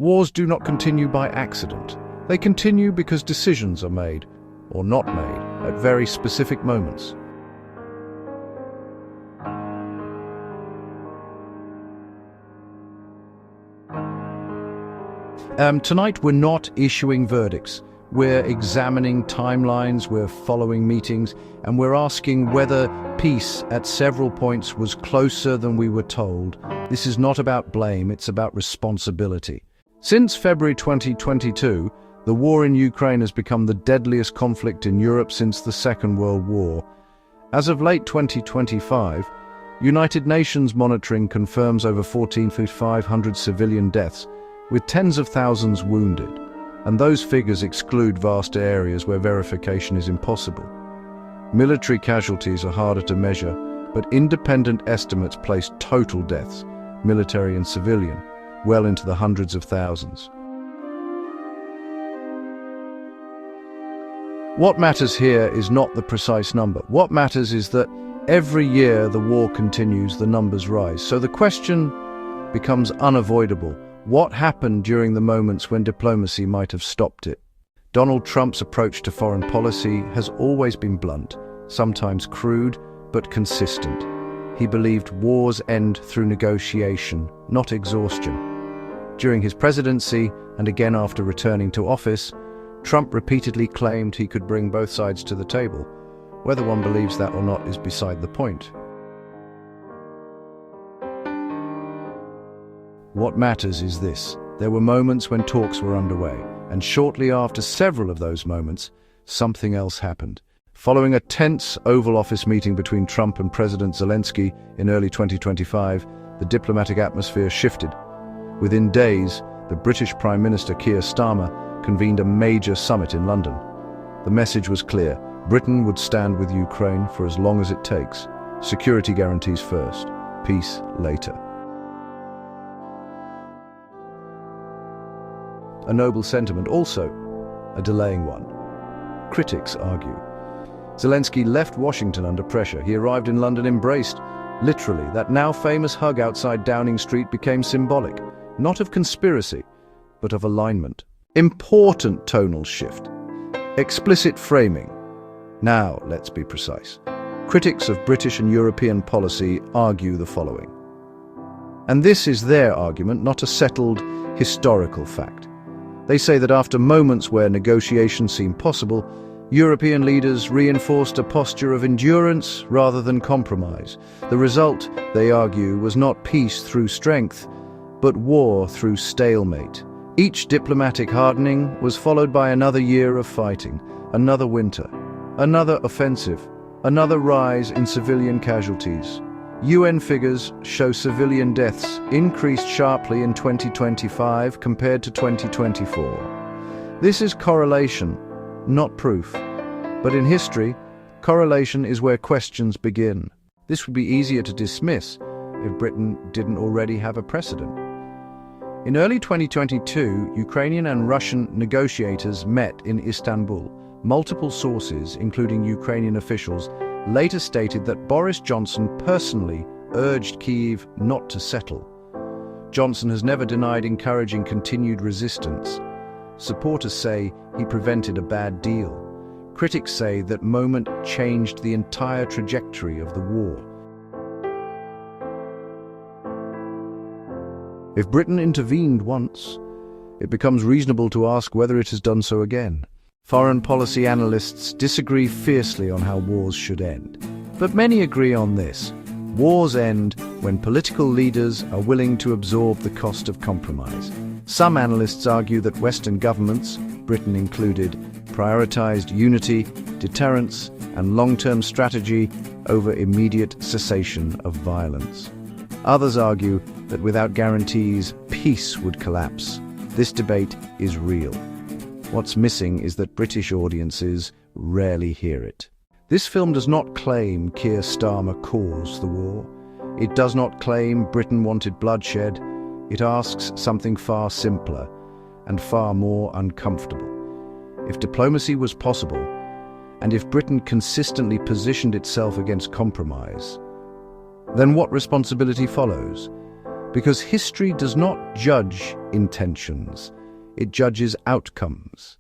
Wars do not continue by accident. They continue because decisions are made, or not made, at very specific moments. Tonight we're not issuing verdicts. We're examining timelines, we're following meetings, and we're asking whether peace at several points was closer than we were told. This is not about blame, it's about responsibility. Since February 2022, the war in Ukraine has become the deadliest conflict in Europe since the Second World War. As of late 2025, United Nations monitoring confirms over 14,500 civilian deaths, with tens of thousands wounded, and those figures exclude vast areas where verification is impossible. Military casualties are harder to measure, but independent estimates place total deaths, military and civilian, well into the hundreds of thousands. What matters here is not the precise number. What matters is that every year the war continues, the numbers rise. So the question becomes unavoidable. What happened during the moments when diplomacy might have stopped it? Donald Trump's approach to foreign policy has always been blunt, sometimes crude, but consistent. He believed wars end through negotiation, not exhaustion. During his presidency, and again after returning to office, Trump repeatedly claimed he could bring both sides to the table. Whether one believes that or not is beside the point. What matters is this: there were moments when talks were underway, and shortly after several of those moments, something else happened. Following a tense Oval Office meeting between Trump and President Zelensky in early 2025, the diplomatic atmosphere shifted. Within days, the British Prime Minister Keir Starmer convened a major summit in London. The message was clear: Britain would stand with Ukraine for as long as it takes. Security guarantees first, peace later. A noble sentiment, also a delaying one. Critics argue Zelensky left Washington under pressure. He arrived in London embraced. Literally, that now famous hug outside Downing Street became symbolic, not of conspiracy, but of alignment. Important tonal shift. Explicit framing. Now, let's be precise. Critics of British and European policy argue the following. And this is their argument, not a settled historical fact. They say that after moments where negotiation seemed possible, European leaders reinforced a posture of endurance rather than compromise. The result, they argue, was not peace through strength, but war through stalemate. Each diplomatic hardening was followed by another year of fighting, another winter, another offensive, another rise in civilian casualties. UN figures show civilian deaths increased sharply in 2025 compared to 2024. This is correlation, not proof. But in history, correlation is where questions begin. This would be easier to dismiss if Britain didn't already have a precedent. In early 2022, Ukrainian and Russian negotiators met in Istanbul. Multiple sources, including Ukrainian officials, later stated that Boris Johnson personally urged Kyiv not to settle. Johnson has never denied encouraging continued resistance. Supporters say he prevented a bad deal. Critics say that moment changed the entire trajectory of the war. If Britain intervened once, it becomes reasonable to ask whether it has done so again. Foreign policy analysts disagree fiercely on how wars should end. But many agree on this: wars end when political leaders are willing to absorb the cost of compromise. Some analysts argue that Western governments, Britain included, prioritized unity, deterrence, and long-term strategy over immediate cessation of violence. Others argue that without guarantees, peace would collapse. This debate is real. What's missing is that British audiences rarely hear it. This film does not claim Keir Starmer caused the war. It does not claim Britain wanted bloodshed. It asks something far simpler and far more uncomfortable. If diplomacy was possible, and if Britain consistently positioned itself against compromise, then what responsibility follows? Because history does not judge intentions, it judges outcomes.